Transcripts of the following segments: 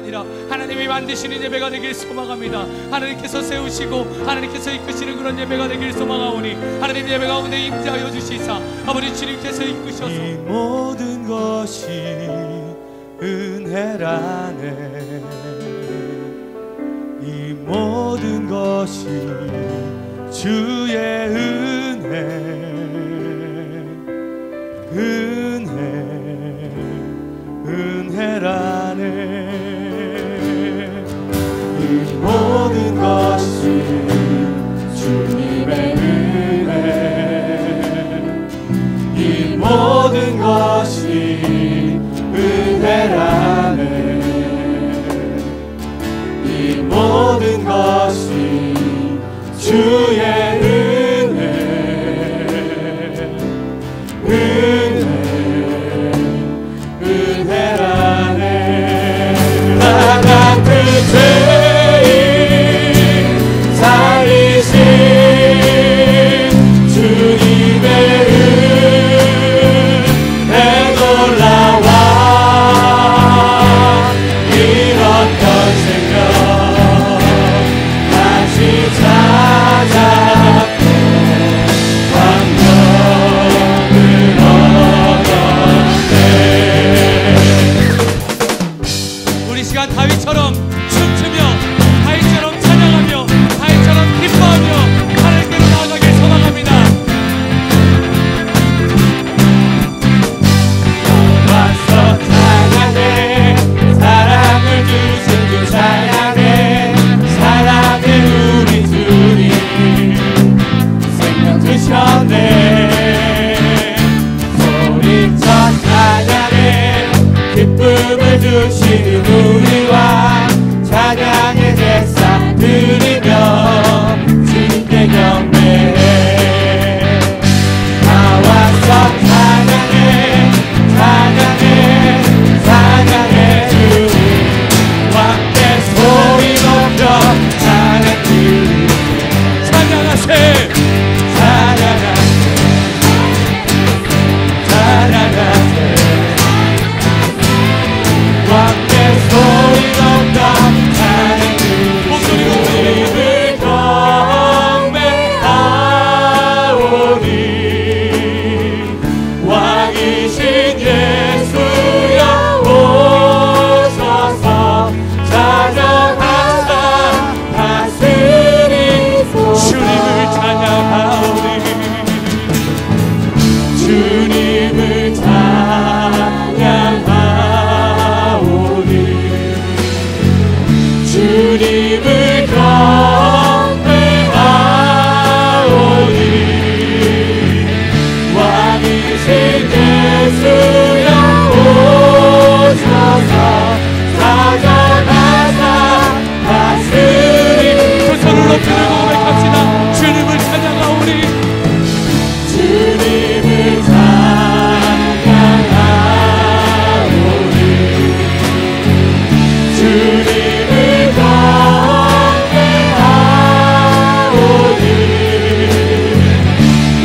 아니라 하나님이 만드시는 예배가 되길 소망합니다. 하나님께서 세우시고 하나님께서 이끄시는 그런 예배가 되길 소망하오니 하나님 예배 가운데 임재하여 주시사 아버지 주님께서 이끄셔서 이 모든 것이 은혜라네. 이 모든 것이 주의 은혜라네. 이 모든 것이 주님의 은혜. 이 모든 것이 은혜라네. 이 모든 것이 주의 은혜라네. 나 같은 죄인 살리신 주님의 은혜 놀라워. 잃었던 생명 다시 찾았고 광명을 얻었네. 우리 시간 다윗처럼 춤추며 다윗처럼 찬양하며 다윗처럼 기뻐하며 하나님께로 나아가길 소망합니다. 와서 찬양해. 사랑을 주신 주 찬양해. 사랑해 우리 주님 생명 주셨네. 소리쳐 찬양해. 기쁨을 주시는 우리와 찬양의 제사 드리며 주님께 경배해. 나와서 찬양해. 찬양해. 찬양해 주님 왕께 소리 높여 찬양 드리네. 찬양하세 찬양하세. 찬양하세. 왕께 소리 높여 찬양 드리네. 목소리로 주님을 경배하오니 왕이신 예수여 오셔서 찾아가사 다스리소서. 주님을 찬양하오니 주님을 찬양하오니 주님을 경배하오니 왕이신 예수여 오셔서 찾아가사 다스리. 두 손을 높이 들고 고백합시다. 주님을 찬양하오니 주님을 찬양하오니 주님을 경배하오니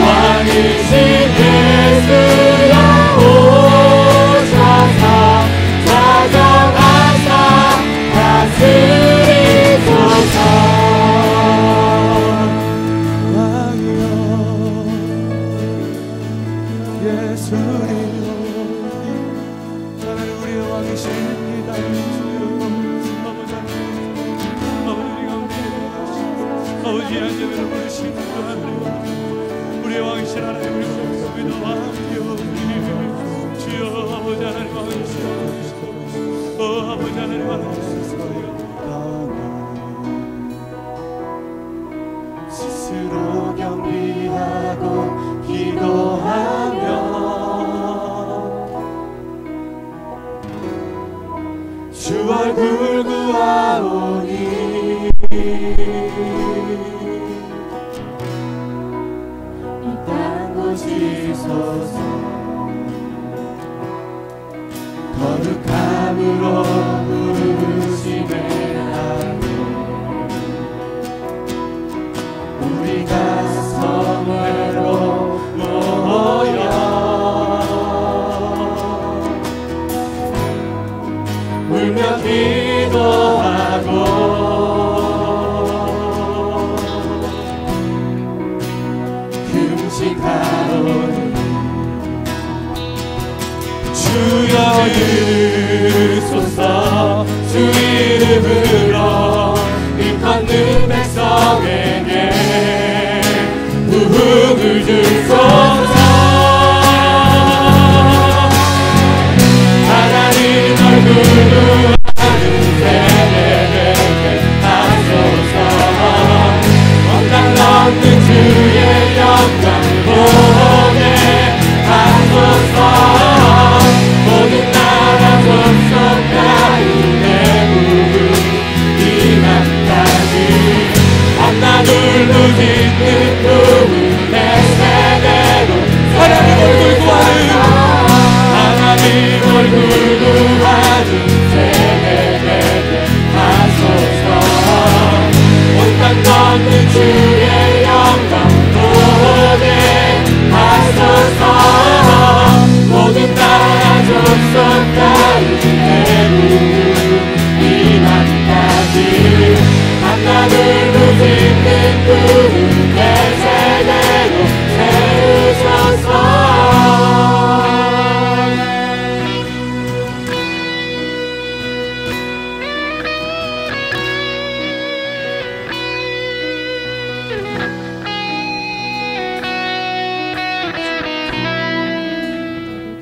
왕이신 예수여 오셔서 찾아가사 다스리소서. 왕이여 예수님 나는 우리의 왕이십니다. 아버지 하나님을 부르시는 하나님 우리의 왕이신 하나님을 부르십니다. 왕이여 주여 아버지 하나님 왕이시여 아버지 하나님 왕이시여 스스로 경비하고 기도하며 주 얼굴 구하오니 이 땅 고치소서. 거룩함으로 부르심에 하고 우리가 성회로 모여 울며 기도 금식하오니 주여 주소서 주 이름으로 일컫는 백성에게 부흥을 주소서. 하나님 얼굴로 하는 세례를 하소서. 원당 넘는 주의 영광 보게 하소서. 모든 나라 족속 가운데 부흥 이만까지 하나 둘로 짓는 부흥 내 세대로 하나님 얼굴 구하는 하나님 얼굴 구하는 세대에게 하소서. 온땅 넘는 주의 영광 보게 하소서. 모든 나라 족속 가운데 이만까지 하나 둘로 짓는 부흥 내 세대로 세우소서.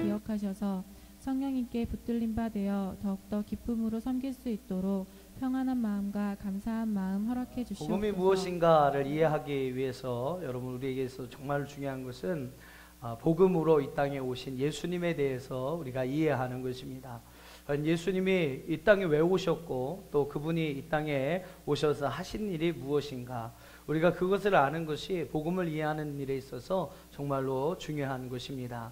기억하셔서 성령님께 붙들림 바 되어 더욱더 기쁨으로 섬길 수 있도록 평안한 마음과 감사한 마음 허락해 주시옵소서. 복음이 무엇인가를 이해하기 위해서 여러분 우리에게서 정말 중요한 것은 복음으로 이 땅에 오신 예수님에 대해서 우리가 이해하는 것입니다. 예수님이 이 땅에 왜 오셨고 또 그분이 이 땅에 오셔서 하신 일이 무엇인가, 우리가 그것을 아는 것이 복음을 이해하는 일에 있어서 정말로 중요한 것입니다.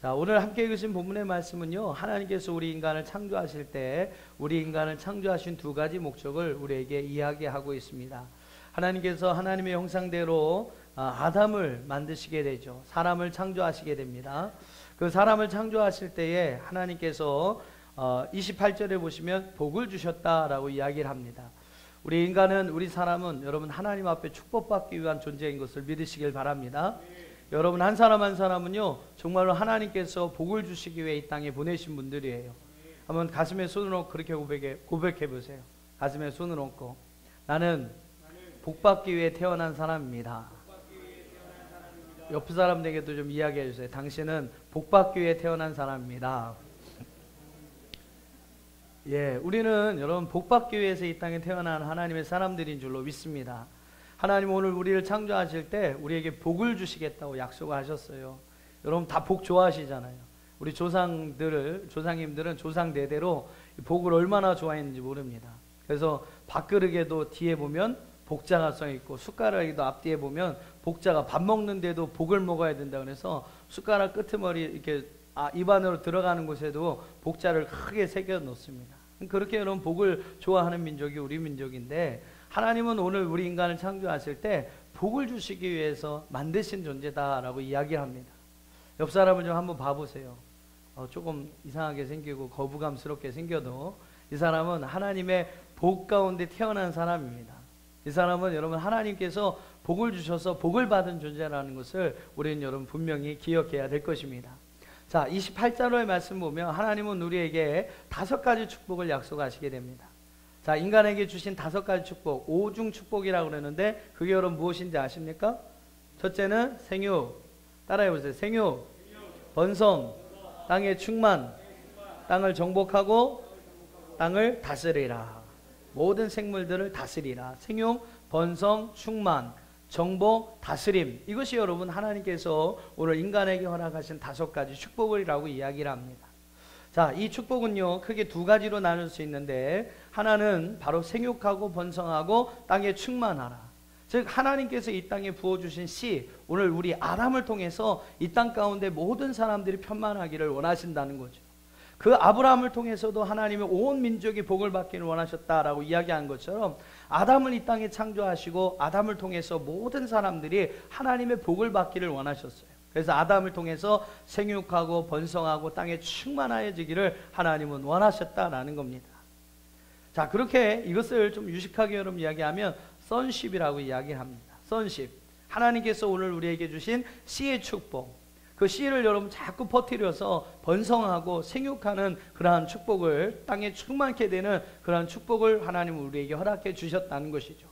자, 오늘 함께 읽으신 본문의 말씀은요, 하나님께서 우리 인간을 창조하실 때 우리 인간을 창조하신 두 가지 목적을 우리에게 이야기하고 있습니다. 하나님께서 하나님의 형상대로 아담을 만드시게 되죠. 사람을 창조하시게 됩니다. 그 사람을 창조하실 때에 하나님께서 28절에 보시면 복을 주셨다라고 이야기를 합니다. 우리 인간은, 우리 사람은 여러분 하나님 앞에 축복받기 위한 존재인 것을 믿으시길 바랍니다. 여러분 한 사람 한 사람은요 정말로 하나님께서 복을 주시기 위해 이 땅에 보내신 분들이에요. 한번 가슴에 손을 얹고 그렇게 고백해 보세요. 가슴에 손을 얹고 나는 복받기 위해 태어난 사람입니다. 옆 사람에게도 좀 이야기해 주세요. 당신은 복받기 위해 태어난 사람입니다. 예, 우리는 여러분 복받기 위해서 이 땅에 태어난 하나님의 사람들인 줄로 믿습니다. 하나님 오늘 우리를 창조하실 때 우리에게 복을 주시겠다고 약속을 하셨어요. 여러분 다 복 좋아하시잖아요. 우리 조상님들은 조상 대대로 복을 얼마나 좋아했는지 모릅니다. 그래서 밥그릇에도 뒤에 보면 복자가 써 있고 숟가락에도 앞뒤에 보면 복자가 밥 먹는데도 복을 먹어야 된다 그래서 숟가락 끄트머리 이렇게 입 안으로 들어가는 곳에도 복자를 크게 새겨 놓습니다. 그렇게 여러분 복을 좋아하는 민족이 우리 민족인데, 하나님은 오늘 우리 인간을 창조하실 때 복을 주시기 위해서 만드신 존재다라고 이야기합니다. 옆 사람을 좀 한번 봐보세요. 조금 이상하게 생기고 거부감스럽게 생겨도 이 사람은 하나님의 복 가운데 태어난 사람입니다. 이 사람은 여러분 하나님께서 복을 주셔서 복을 받은 존재라는 것을 우리는 여러분 분명히 기억해야 될 것입니다. 자, 28절의 말씀 보면 하나님은 우리에게 5가지 축복을 약속하시게 됩니다. 자, 인간에게 주신 5가지 축복, 5중 축복이라고 그러는데 그게 여러분 무엇인지 아십니까? 첫째는 생육, 따라해보세요. 생육, 번성, 땅의 충만, 땅을 정복하고 땅을 다스리라. 모든 생물들을 다스리라. 생육, 번성, 충만, 정복, 다스림, 이것이 여러분 하나님께서 오늘 인간에게 허락하신 5가지 축복이라고 이야기를 합니다. 자, 이 축복은요 크게 2가지로 나눌 수 있는데, 하나는 바로 생육하고 번성하고 땅에 충만하라. 즉 하나님께서 이 땅에 부어주신 씨, 오늘 우리 아담을 통해서 이 땅 가운데 모든 사람들이 편만하기를 원하신다는 거죠. 그 아브라함을 통해서도 하나님의 온 민족이 복을 받기를 원하셨다라고 이야기한 것처럼 아담을 이 땅에 창조하시고 아담을 통해서 모든 사람들이 하나님의 복을 받기를 원하셨어요. 그래서 아담을 통해서 생육하고 번성하고 땅에 충만하여지기를 하나님은 원하셨다라는 겁니다. 자, 그렇게 이것을 좀 유식하게 여러분 이야기하면 선십이라고 이야기합니다. 선십. 하나님께서 오늘 우리에게 주신 씨의 축복. 그 씨를 여러분 자꾸 퍼뜨려서 번성하고 생육하는 그러한 축복을, 땅에 충만케 되는 그러한 축복을 하나님은 우리에게 허락해 주셨다는 것이죠.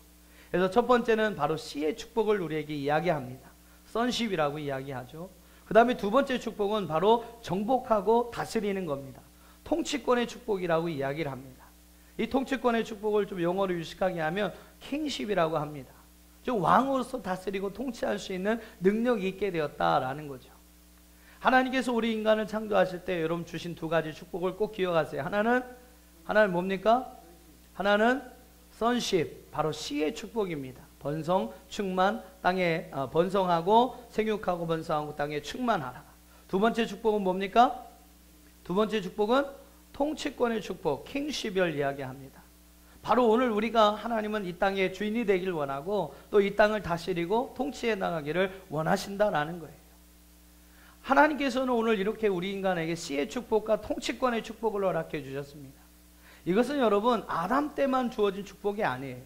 그래서 첫 번째는 바로 씨의 축복을 우리에게 이야기합니다. 선십이라고 이야기하죠. 그 다음에 두 번째 축복은 바로 정복하고 다스리는 겁니다. 통치권의 축복이라고 이야기를 합니다. 이 통치권의 축복을 좀 영어로 유식하게 하면 킹십이라고 합니다. 좀 왕으로서 다스리고 통치할 수 있는 능력이 있게 되었다라는 거죠. 하나님께서 우리 인간을 창조하실 때 여러분 주신 두 가지 축복을 꼭 기억하세요. 하나는 뭡니까? 하나는 선십, 바로 씨의 축복입니다. 번성, 충만, 땅에 번성하고 생육하고 번성하고 땅에 충만하라. 두 번째 축복은 뭡니까? 두 번째 축복은 통치권의 축복, 킹십을 이야기합니다. 바로 오늘 우리가 하나님은 이 땅의 주인이 되길 원하고 또 이 땅을 다스리고 통치해 나가기를 원하신다라는 거예요. 하나님께서는 오늘 이렇게 우리 인간에게 씨의 축복과 통치권의 축복을 허락해 주셨습니다. 이것은 여러분 아담 때만 주어진 축복이 아니에요.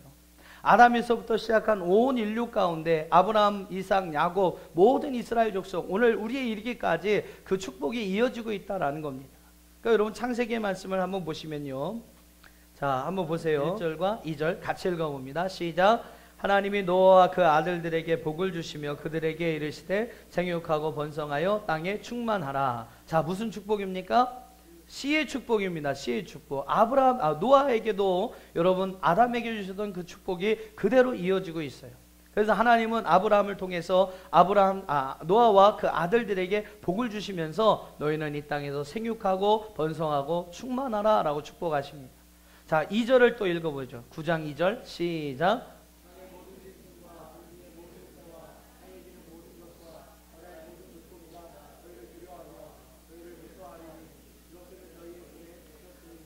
아담에서부터 시작한 온 인류 가운데 아브라함, 이삭, 야곱 모든 이스라엘 족속 오늘 우리에 이르기까지 그 축복이 이어지고 있다라는 겁니다. 그러니까 여러분 창세기의 말씀을 한번 보시면요. 자, 한번 보세요. 1절과 2절 같이 읽어봅니다. 시작. 하나님이 노아와 그 아들들에게 복을 주시며 그들에게 이르시되 생육하고 번성하여 땅에 충만하라. 자, 무슨 축복입니까? 씨의 축복입니다. 씨의 축복. 노아에게도 여러분 아담에게 주셨던 그 축복이 그대로 이어지고 있어요. 그래서 하나님은 아브라함을 통해서 노아와 그 아들들에게 복을 주시면서 너희는 이 땅에서 생육하고 번성하고 충만하라 라고 축복하십니다. 자, 2절을 또 읽어보죠. 9장 2절 시작.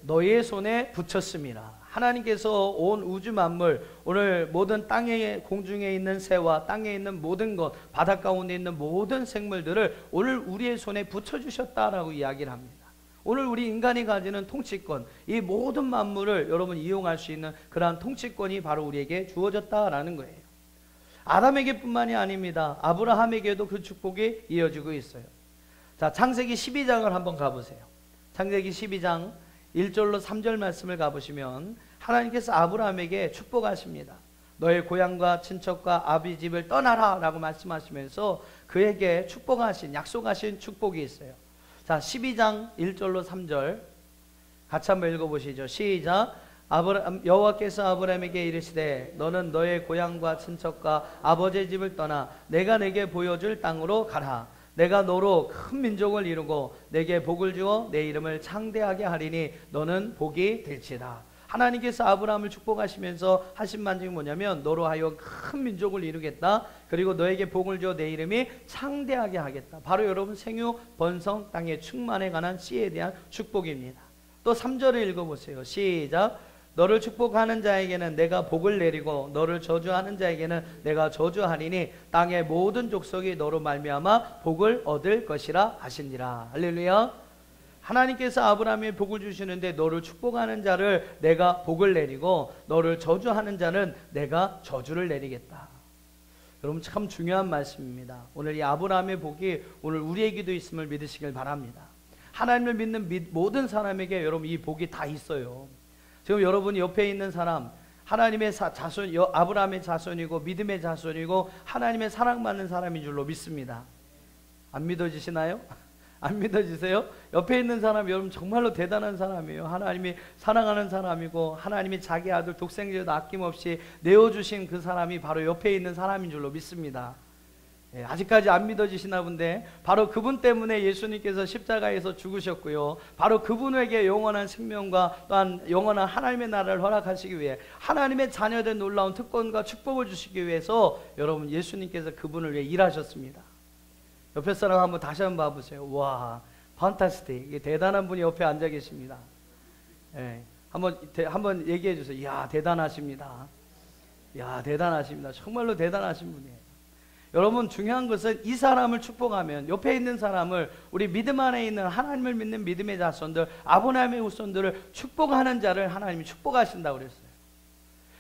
너희의 손에 붙였습니다. 하나님께서 온 우주 만물, 오늘 모든 땅에 공중에 있는 새와 땅에 있는 모든 것, 바닷 가운데 있는 모든 생물들을 오늘 우리의 손에 붙여주셨다라고 이야기를 합니다. 오늘 우리 인간이 가지는 통치권, 이 모든 만물을 여러분 이용할 수 있는 그러한 통치권이 바로 우리에게 주어졌다라는 거예요. 아담에게 뿐만이 아닙니다. 아브라함에게도 그 축복이 이어지고 있어요. 자, 창세기 12장을 한번 가보세요. 창세기 12장 1절로 3절 말씀을 가보시면 하나님께서 아브라함에게 축복하십니다. 너의 고향과 친척과 아비 집을 떠나라 라고 말씀하시면서 그에게 축복하신, 약속하신 축복이 있어요. 자, 12장 1절로 3절 같이 한번 읽어보시죠. 시작. 여호와께서 아브라함에게 이르시되 너는 너의 고향과 친척과 아버지의 집을 떠나 내가 내게 보여줄 땅으로 가라. 내가 너로 큰 민족을 이루고 내게 복을 주어 내 이름을 창대하게 하리니 너는 복이 될지다. 하나님께서 아브라함을 축복하시면서 하신 말씀이 뭐냐면 너로 하여 큰 민족을 이루겠다. 그리고 너에게 복을 주어 내 이름이 창대하게 하겠다. 바로 여러분 생육, 번성, 땅의 충만에 관한 씨에 대한 축복입니다. 또 3절을 읽어보세요. 시작. 너를 축복하는 자에게는 내가 복을 내리고 너를 저주하는 자에게는 내가 저주하리니 땅의 모든 족속이 너로 말미암아 복을 얻을 것이라 하시니라. 할렐루야. 하나님께서 아브라함에 복을 주시는데 너를 축복하는 자를 내가 복을 내리고 너를 저주하는 자는 내가 저주를 내리겠다. 여러분 참 중요한 말씀입니다. 오늘 이 아브라함의 복이 오늘 우리에게도 있음을 믿으시길 바랍니다. 하나님을 믿는 모든 사람에게 여러분 이 복이 다 있어요. 지금 여러분이 옆에 있는 사람 하나님의 자손, 아브라함의 자손이고 믿음의 자손이고 하나님의 사랑받는 사람인 줄로 믿습니다. 안 믿어지시나요? 안 믿어지세요? 옆에 있는 사람 여러분 정말로 대단한 사람이에요. 하나님이 사랑하는 사람이고 하나님이 자기 아들 독생자도 아낌없이 내어주신 그 사람이 바로 옆에 있는 사람인 줄로 믿습니다. 아직까지 안 믿어지시나 본데 바로 그분 때문에 예수님께서 십자가에서 죽으셨고요. 바로 그분에게 영원한 생명과 또한 영원한 하나님의 나라를 허락하시기 위해 하나님의 자녀된 놀라운 특권과 축복을 주시기 위해서 여러분 예수님께서 그분을 위해 일하셨습니다. 옆에 사람 한번 다시 한번 봐보세요. 와, 판타스틱. 대단한 분이 옆에 앉아 계십니다. 한번 얘기해 주세요. 이야, 대단하십니다. 이야, 대단하십니다. 정말로 대단하신 분이에요. 여러분 중요한 것은 이 사람을 축복하면 옆에 있는 사람을, 우리 믿음 안에 있는 하나님을 믿는 믿음의 자손들, 아브라함의 후손들을 축복하는 자를 하나님이 축복하신다고 그랬어요.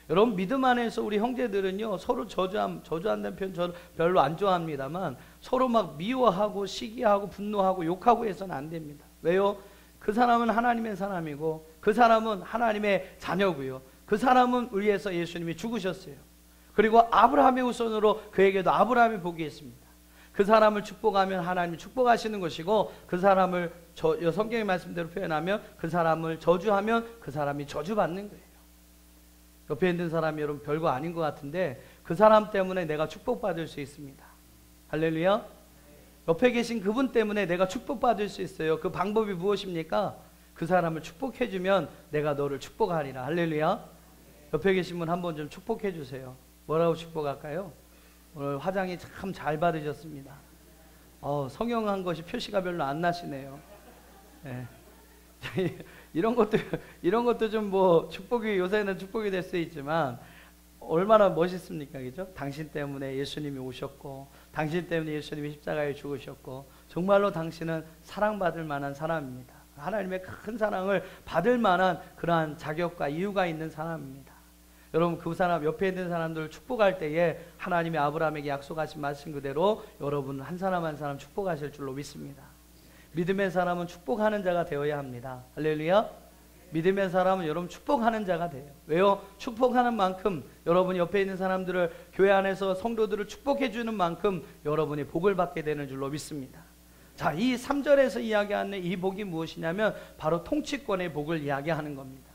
여러분 믿음 안에서 우리 형제들은요 서로 저주한다는 표현 저 별로 안 좋아합니다만 서로 막 미워하고 시기하고 분노하고 욕하고 해서는 안 됩니다. 왜요? 그 사람은 하나님의 사람이고 그 사람은 하나님의 자녀고요. 그 사람은 위해서 예수님이 죽으셨어요. 그리고 아브라함의 후손으로 그에게도 아브라함의 복이 있습니다. 그 사람을 축복하면 하나님이 축복하시는 것이고, 그 사람을 성경의 말씀대로 표현하면 그 사람을 저주하면 그 사람이 저주받는 거예요. 옆에 있는 사람이 여러분 별거 아닌 것 같은데 그 사람 때문에 내가 축복받을 수 있습니다. 할렐루야. 옆에 계신 그분 때문에 내가 축복받을 수 있어요. 그 방법이 무엇입니까? 그 사람을 축복해주면 내가 너를 축복하리라. 할렐루야. 옆에 계신 분 한번 좀 축복해 주세요. 뭐라고 축복할까요? 오늘 화장이 참 잘 바르셨습니다. 성형한 것이 표시가 별로 안 나시네요. 네. 이런 것도 좀 뭐 축복이, 요새는 축복이 될 수 있지만 얼마나 멋있습니까? 그죠? 당신 때문에 예수님이 오셨고, 당신 때문에 예수님이 십자가에 죽으셨고, 정말로 당신은 사랑받을 만한 사람입니다. 하나님의 큰 사랑을 받을 만한 그러한 자격과 이유가 있는 사람입니다. 여러분 그 사람, 옆에 있는 사람들을 축복할 때에 하나님이 아브라함에게 약속하신 말씀 그대로 여러분 한 사람 한 사람 축복하실 줄로 믿습니다. 믿음의 사람은 축복하는 자가 되어야 합니다. 할렐루야. 믿음의 사람은 여러분 축복하는 자가 돼요. 왜요? 축복하는 만큼 여러분 옆에 있는 사람들을, 교회 안에서 성도들을 축복해 주는 만큼 여러분이 복을 받게 되는 줄로 믿습니다. 자, 이 3절에서 이야기하는 이 복이 무엇이냐면 바로 통치권의 복을 이야기하는 겁니다.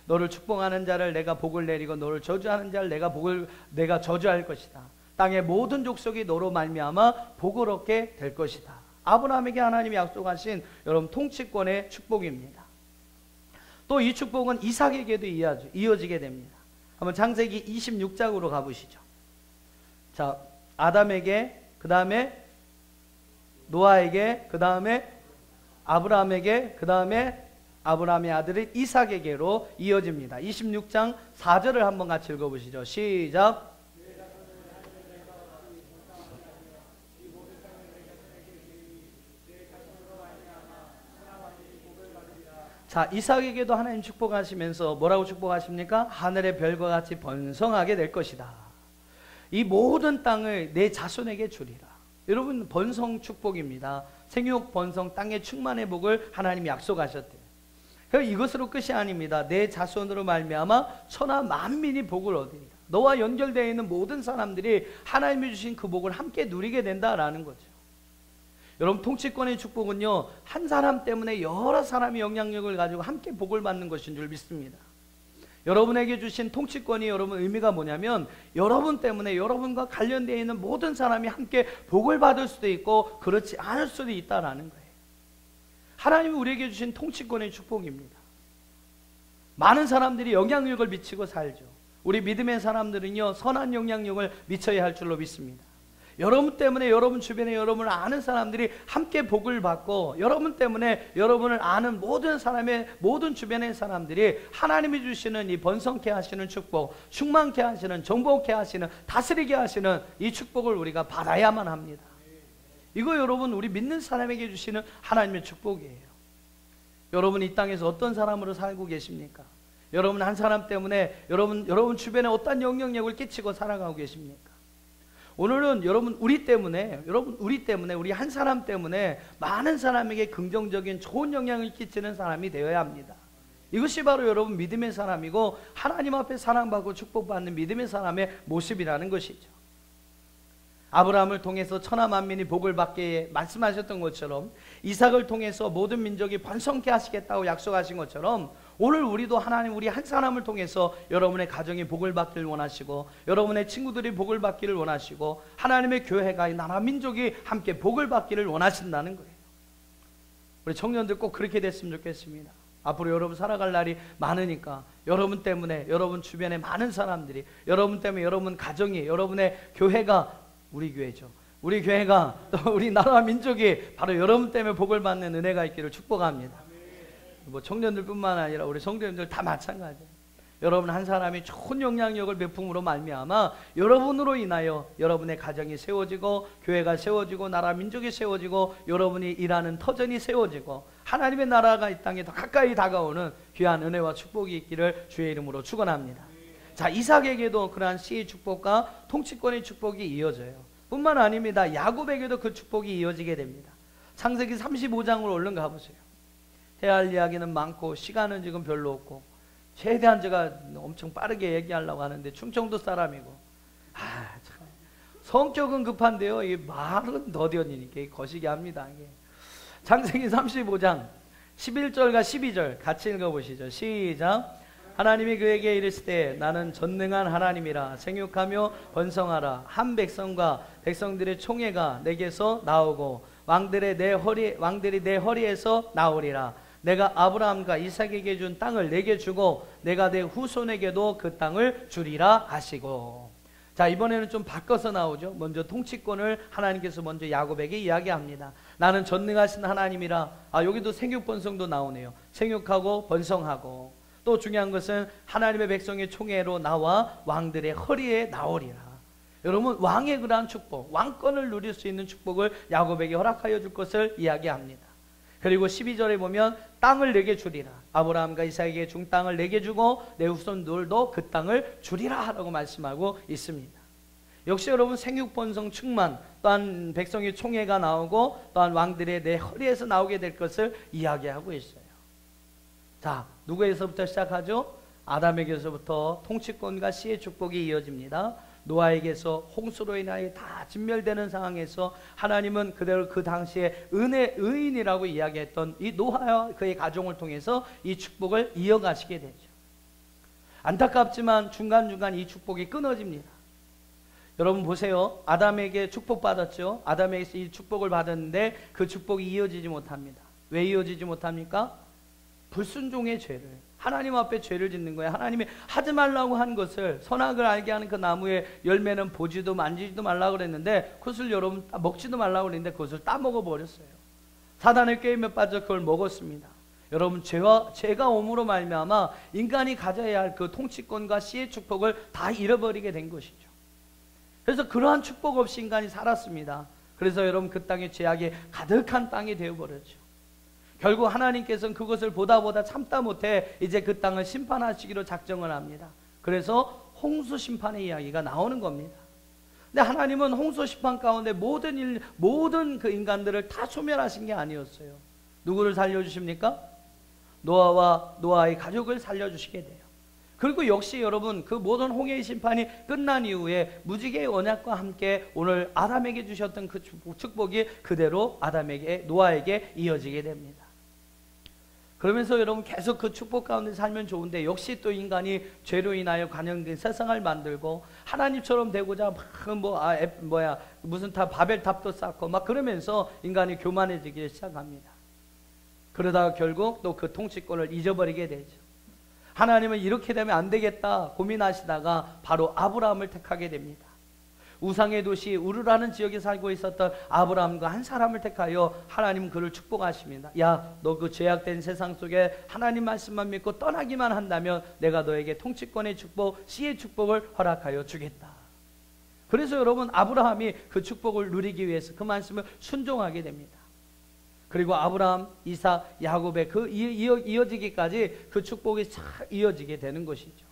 너를 축복하는 자를 내가 복을 내리고 너를 저주하는 자를 내가 저주할 것이다. 땅의 모든 족속이 너로 말미암아 복을 얻게 될 것이다. 아브라함에게 하나님이 약속하신 여러분 통치권의 축복입니다. 또 이 축복은 이삭에게도 이어지게 됩니다. 한번 창세기 26장으로 가보시죠. 자, 아담에게, 그 다음에 노아에게, 그 다음에 아브라함에게, 그 다음에 아브라함의 아들인 이삭에게로 이어집니다. 26장 4절을 한번 같이 읽어보시죠. 시작. 자, 이삭에게도 하나님 축복하시면서 뭐라고 축복하십니까? 하늘의 별과 같이 번성하게 될 것이다. 이 모든 땅을 내 자손에게 주리라. 여러분 번성 축복입니다. 생육 번성 땅의 충만의 복을 하나님이 약속하셨대요. 이것으로 끝이 아닙니다. 내 자손으로 말미암아 천하 만민이 복을 얻으리라. 너와 연결되어 있는 모든 사람들이 하나님이 주신 그 복을 함께 누리게 된다라는 거죠. 여러분 통치권의 축복은요 한 사람 때문에 여러 사람이 영향력을 가지고 함께 복을 받는 것인 줄 믿습니다. 여러분에게 주신 통치권이 여러분 의미가 뭐냐면 여러분 때문에 여러분과 관련되어 있는 모든 사람이 함께 복을 받을 수도 있고 그렇지 않을 수도 있다라는 거예요. 하나님이 우리에게 주신 통치권의 축복입니다. 많은 사람들이 영향력을 미치고 살죠. 우리 믿음의 사람들은요 선한 영향력을 미쳐야 할 줄로 믿습니다. 여러분 때문에 여러분 주변에 여러분을 아는 사람들이 함께 복을 받고, 여러분 때문에 여러분을 아는 모든 사람의 모든 주변의 사람들이 하나님이 주시는 이 번성케 하시는 축복, 충만케 하시는, 정복케 하시는, 다스리게 하시는 이 축복을 우리가 받아야만 합니다. 이거 여러분 우리 믿는 사람에게 주시는 하나님의 축복이에요. 여러분 이 땅에서 어떤 사람으로 살고 계십니까? 여러분 한 사람 때문에 여러분 주변에 어떤 영향력을 끼치고 살아가고 계십니까? 오늘은 여러분 우리 때문에 우리 한 사람 때문에 많은 사람에게 긍정적인 좋은 영향을 끼치는 사람이 되어야 합니다. 이것이 바로 여러분 믿음의 사람이고 하나님 앞에 사랑받고 축복받는 믿음의 사람의 모습이라는 것이죠. 아브라함을 통해서 천하 만민이 복을 받게 말씀하셨던 것처럼, 이삭을 통해서 모든 민족이 번성케 하시겠다고 약속하신 것처럼, 오늘 우리도 하나님 우리 한 사람을 통해서 여러분의 가정이 복을 받기를 원하시고, 여러분의 친구들이 복을 받기를 원하시고, 하나님의 교회가 이 나라 민족이 함께 복을 받기를 원하신다는 거예요. 우리 청년들 꼭 그렇게 됐으면 좋겠습니다. 앞으로 여러분 살아갈 날이 많으니까 여러분 때문에 여러분 주변에 많은 사람들이, 여러분 때문에 여러분 가정이, 여러분의 교회가, 우리 교회죠, 우리 교회가 또 우리 나라 민족이 바로 여러분 때문에 복을 받는 은혜가 있기를 축복합니다. 뭐 청년들뿐만 아니라 우리 성도님들 다 마찬가지예요. 여러분 한 사람이 좋은 영향력을 베품으로 말미암아 여러분으로 인하여 여러분의 가정이 세워지고 교회가 세워지고 나라 민족이 세워지고 여러분이 일하는 터전이 세워지고 하나님의 나라가 이 땅에 더 가까이 다가오는 귀한 은혜와 축복이 있기를 주의 이름으로 축원합니다. 자, 이삭에게도 그러한 씨의 축복과 통치권의 축복이 이어져요. 뿐만 아닙니다. 야곱에게도 그 축복이 이어지게 됩니다. 창세기 35장으로 얼른 가보세요. 해야 할 이야기는 많고 시간은 지금 별로 없고 최대한 제가 엄청 빠르게 얘기하려고 하는데 충청도 사람이고 참 성격은 급한데요, 이 말은 더디어지니까 거시기 합니다. 이게. 창세기 35장 11절과 12절 같이 읽어보시죠. 시작. 하나님이 그에게 이르시되 나는 전능한 하나님이라. 생육하며 번성하라. 한 백성과 백성들의 총회가 내게서 나오고 왕들이 내 허리에서 나오리라. 내가 아브라함과 이삭에게 준 땅을 내게 주고 내가 내 후손에게도 그 땅을 주리라 하시고. 자, 이번에는 좀 바꿔서 나오죠. 먼저 통치권을 하나님께서 먼저 야곱에게 이야기합니다. 나는 전능하신 하나님이라. 여기도 생육번성도 나오네요. 생육하고 번성하고. 또 중요한 것은 하나님의 백성의 총회로 나와 왕들의 허리에 나오리라. 여러분, 왕의 그러한 축복, 왕권을 누릴 수 있는 축복을 야곱에게 허락하여 줄 것을 이야기합니다. 그리고 12절에 보면 땅을 내게 주리라. 아브라함과 이삭에게 준 땅을 내게 주고 내 후손들도 그 땅을 주리라 라고 말씀하고 있습니다. 역시 여러분, 생육번성 충만, 또한 백성의 총회가 나오고 또한 왕들의 내 허리에서 나오게 될 것을 이야기하고 있어요. 자, 누구에서부터 시작하죠? 아담에게서부터 통치권과 씨의 축복이 이어집니다. 노아에게서 홍수로 인하여 다 진멸되는 상황에서 하나님은 그대로 그 당시에 의인이라고 이야기했던 이 노아와 그의 가정을 통해서 이 축복을 이어가시게 되죠. 안타깝지만 중간중간 이 축복이 끊어집니다. 여러분 보세요. 아담에게 축복받았죠. 아담에게서 이 축복을 받았는데 그 축복이 이어지지 못합니다. 왜 이어지지 못합니까? 불순종의 죄를, 하나님 앞에 죄를 짓는 거예요. 하나님이 하지 말라고 한 것을, 선악을 알게 하는 그 나무의 열매는 보지도 만지지도 말라고 그랬는데 그것을 여러분 먹지도 말라고 그랬는데 그것을 따먹어 버렸어요. 사단의 게임에 빠져 그걸 먹었습니다. 여러분, 죄가 옴으로 말미암아 인간이 가져야 할 그 통치권과 씨의 축복을 다 잃어버리게 된 것이죠. 그래서 그러한 축복 없이 인간이 살았습니다. 그래서 여러분, 그 땅에 죄악이 가득한 땅이 되어버렸죠. 결국 하나님께서는 그것을 보다 참다 못해 이제 그 땅을 심판하시기로 작정을 합니다. 그래서 홍수 심판의 이야기가 나오는 겁니다. 근데 하나님은 홍수 심판 가운데 모든 그 인간들을 다 소멸하신 게 아니었어요. 누구를 살려주십니까? 노아와 노아의 가족을 살려주시게 돼요. 그리고 역시 여러분, 그 모든 홍해의 심판이 끝난 이후에 무지개의 언약과 함께 오늘 아담에게 주셨던 그 축복이 그대로 노아에게 이어지게 됩니다. 그러면서 여러분 계속 그 축복 가운데 살면 좋은데 역시 또 인간이 죄로 인하여 관영된 세상을 만들고 하나님처럼 되고자 무슨 바벨탑도 쌓고 막 그러면서 인간이 교만해지기 시작합니다. 그러다가 결국 또 그 통치권을 잊어버리게 되죠. 하나님은 이렇게 되면 안 되겠다 고민하시다가 바로 아브라함을 택하게 됩니다. 우상의 도시 우르라는 지역에 살고 있었던 아브라함과 한 사람을 택하여 하나님은 그를 축복하십니다. 야, 너 그 죄악된 세상 속에 하나님 말씀만 믿고 떠나기만 한다면 내가 너에게 통치권의 축복, 씨의 축복을 허락하여 주겠다. 그래서 여러분, 아브라함이 그 축복을 누리기 위해서 그 말씀을 순종하게 됩니다. 그리고 아브라함, 이삭, 야곱의 그 이어지기까지 그 축복이 싹 이어지게 되는 것이죠.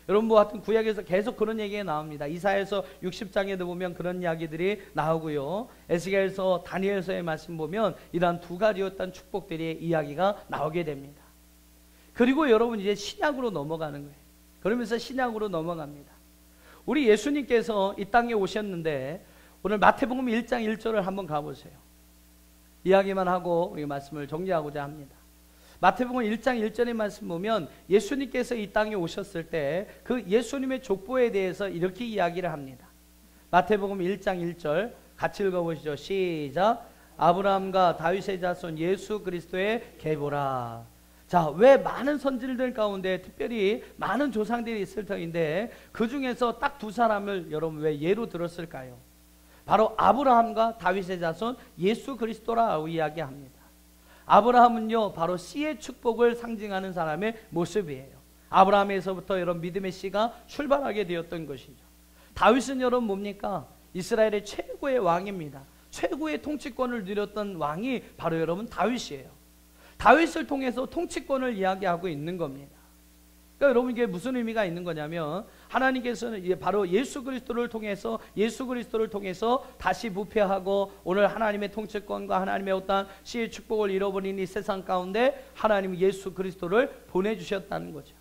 여러분, 뭐 하여튼 구약에서 계속 그런 얘기가 나옵니다. 이사야서 60장에도 보면 그런 이야기들이 나오고요. 에스겔서, 다니엘서의 말씀 보면 이러한 두 가지였던 축복들의 이야기가 나오게 됩니다. 그리고 여러분, 이제 신약으로 넘어가는 거예요. 그러면서 신약으로 넘어갑니다. 우리 예수님께서 이 땅에 오셨는데 오늘 마태복음 1장 1절을 한번 가보세요. 이야기만 하고 우리 말씀을 정리하고자 합니다. 마태복음 1장 1절의 말씀 보면 예수님께서 이 땅에 오셨을 때 그 예수님의 족보에 대해서 이렇게 이야기를 합니다. 마태복음 1장 1절 같이 읽어보시죠. 시작. 아브라함과 다윗의 자손 예수 그리스도의 계보라. 자, 왜 많은 선지자들 가운데 특별히 많은 조상들이 있을 터인데 그 중에서 딱 두 사람을 여러분 왜 예로 들었을까요? 바로 아브라함과 다윗의 자손 예수 그리스도라고 이야기합니다. 아브라함은요, 바로 씨의 축복을 상징하는 사람의 모습이에요. 아브라함에서부터 여러분 믿음의 씨가 출발하게 되었던 것이죠. 다윗은 여러분 뭡니까? 이스라엘의 최고의 왕입니다. 최고의 통치권을 누렸던 왕이 바로 여러분 다윗이에요. 다윗을 통해서 통치권을 이야기하고 있는 겁니다. 그러니까 여러분 이게 무슨 의미가 있는 거냐면 하나님께서는 바로 예수 그리스도를 통해서 다시 부패하고 오늘 하나님의 통치권과 하나님의 어떠한 시의 축복을 잃어버린 이 세상 가운데 하나님 예수 그리스도를 보내주셨다는 거죠.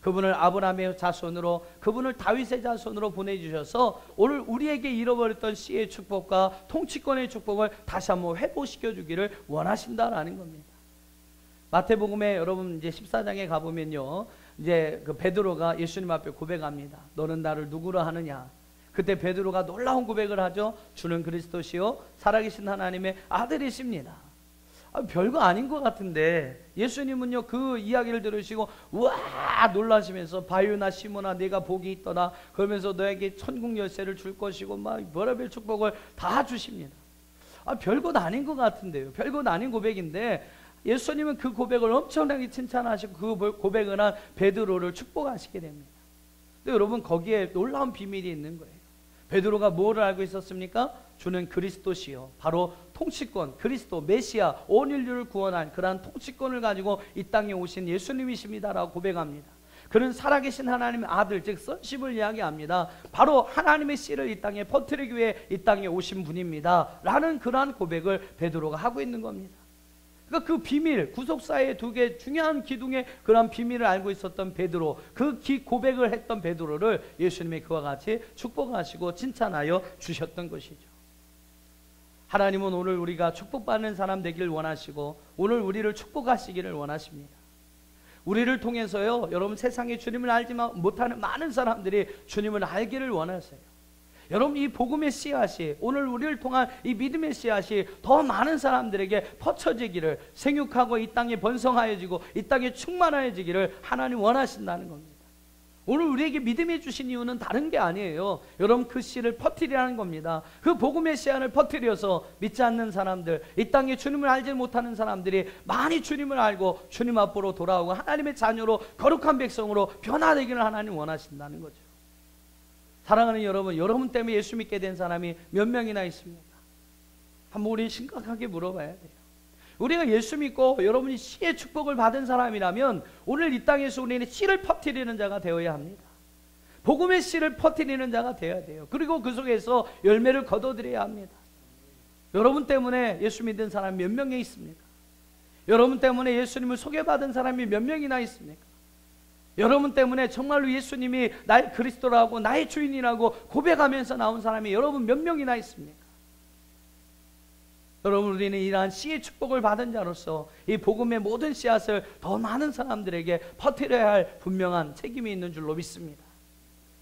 그분을 아브라함의 자손으로, 그분을 다윗의 자손으로 보내주셔서 오늘 우리에게 잃어버렸던 씨의 축복과 통치권의 축복을 다시 한번 회복시켜 주기를 원하신다라는 겁니다. 마태복음에 여러분 이제 14장에 가보면요, 이제 그 베드로가 예수님 앞에 고백합니다. 너는 나를 누구로 하느냐? 그때 베드로가 놀라운 고백을 하죠. 주는 그리스도시요 살아계신 하나님의 아들이십니다. 별거 아닌 것 같은데 예수님은요 그 이야기를 들으시고 우와 놀라시면서 바요나 시몬아 내가 복이 있더라 그러면서 너에게 천국 열쇠를 줄 것이고 막 별의별 축복을 다 주십니다. 별것 아닌 것 같은데요. 별것 아닌 고백인데 예수님은 그 고백을 엄청나게 칭찬하시고 그 고백을 한 베드로를 축복하시게 됩니다. 근데 여러분 거기에 놀라운 비밀이 있는 거예요. 베드로가 뭐를 알고 있었습니까? 주는 그리스도시요 바로 통치권, 그리스도, 메시아, 온 인류를 구원한 그러한 통치권을 가지고 이 땅에 오신 예수님이십니다라고 고백합니다. 그는 살아계신 하나님의 아들, 즉 sonship을 이야기합니다. 바로 하나님의 씨를 이 땅에 퍼뜨리기 위해 이 땅에 오신 분입니다 라는 그러한 고백을 베드로가 하고 있는 겁니다. 그러니까 그 비밀, 구속사의 두 개 중요한 기둥의 그런 비밀을 알고 있었던 베드로, 그 고백을 했던 베드로를 예수님이 그와 같이 축복하시고 칭찬하여 주셨던 것이죠. 하나님은 오늘 우리가 축복받는 사람 되길 원하시고 오늘 우리를 축복하시기를 원하십니다. 우리를 통해서요, 여러분 세상에 주님을 알지 못하는 많은 사람들이 주님을 알기를 원하세요. 여러분 이 복음의 씨앗이 오늘 우리를 통한 이 믿음의 씨앗이 더 많은 사람들에게 퍼쳐지기를, 생육하고 이 땅에 번성하여지고 이 땅에 충만하여지기를 하나님 원하신다는 겁니다. 오늘 우리에게 믿음이 주신 이유는 다른 게 아니에요. 여러분 그 씨를 퍼뜨리라는 겁니다. 그 복음의 씨앗을 퍼뜨려서 믿지 않는 사람들, 이 땅에 주님을 알지 못하는 사람들이 많이 주님을 알고 주님 앞으로 돌아오고 하나님의 자녀로 거룩한 백성으로 변화되기를 하나님 원하신다는 거죠. 사랑하는 여러분, 여러분 때문에 예수 믿게 된 사람이 몇 명이나 있습니까? 한번 우리 심각하게 물어봐야 돼요. 우리가 예수 믿고 여러분이 씨의 축복을 받은 사람이라면 오늘 이 땅에서 우리는 씨를 퍼뜨리는 자가 되어야 합니다. 복음의 씨를 퍼뜨리는 자가 되어야 돼요. 그리고 그 속에서 열매를 거둬들여야 합니다. 여러분 때문에 예수 믿은 사람이 몇 명이 있습니까? 여러분 때문에 예수님을 소개받은 사람이 몇 명이나 있습니까? 여러분 때문에 정말로 예수님이 나의 그리스도라고 나의 주인이라고 고백하면서 나온 사람이 여러분 몇 명이나 있습니까? 여러분 우리는 이러한 씨의 축복을 받은 자로서 이 복음의 모든 씨앗을 더 많은 사람들에게 퍼뜨려야 할 분명한 책임이 있는 줄로 믿습니다.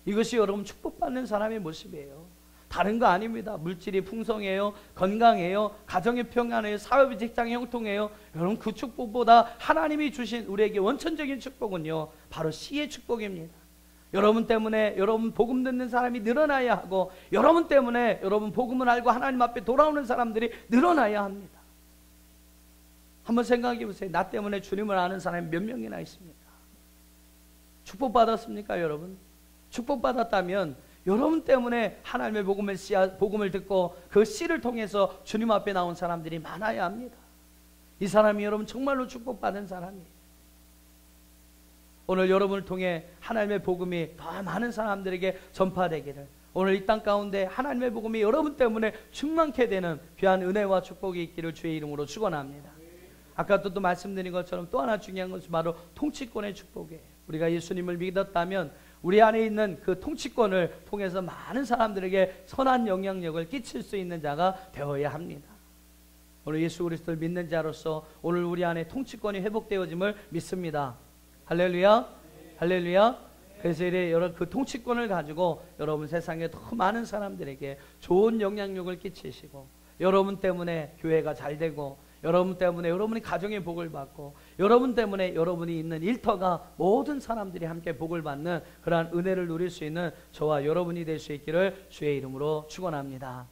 이것이 여러분 축복받는 사람의 모습이에요. 다른 거 아닙니다. 물질이 풍성해요, 건강해요, 가정의 평안해요, 사업의 직장의 형통해요. 여러분 그 축복보다 하나님이 주신 우리에게 원천적인 축복은요 바로 씨의 축복입니다. 여러분 때문에 여러분 복음 듣는 사람이 늘어나야 하고 여러분 때문에 여러분 복음을 알고 하나님 앞에 돌아오는 사람들이 늘어나야 합니다. 한번 생각해 보세요. 나 때문에 주님을 아는 사람이 몇 명이나 있습니까? 축복받았습니까 여러분? 축복받았다면 여러분 때문에 하나님의 복음을 듣고 그 씨를 통해서 주님 앞에 나온 사람들이 많아야 합니다. 이 사람이 여러분 정말로 축복받은 사람이에요. 오늘 여러분을 통해 하나님의 복음이 더 많은 사람들에게 전파되기를, 오늘 이 땅 가운데 하나님의 복음이 여러분 때문에 충만케 되는 귀한 은혜와 축복이 있기를 주의 이름으로 축원합니다. 아까 또 말씀드린 것처럼 또 하나 중요한 것은 바로 통치권의 축복이에요. 우리가 예수님을 믿었다면 우리 안에 있는 그 통치권을 통해서 많은 사람들에게 선한 영향력을 끼칠 수 있는 자가 되어야 합니다. 오늘 예수 그리스도를 믿는 자로서 오늘 우리 안에 통치권이 회복되어짐을 믿습니다. 할렐루야, 할렐루야. 그래서 여러분 그 통치권을 가지고 여러분 세상에 더 많은 사람들에게 좋은 영향력을 끼치시고 여러분 때문에 교회가 잘 되고 여러분 때문에 여러분이 가정의 복을 받고 여러분 때문에 여러분이 있는 일터가 모든 사람들이 함께 복을 받는 그러한 은혜를 누릴 수 있는 저와 여러분이 될 수 있기를 주의 이름으로 축원합니다.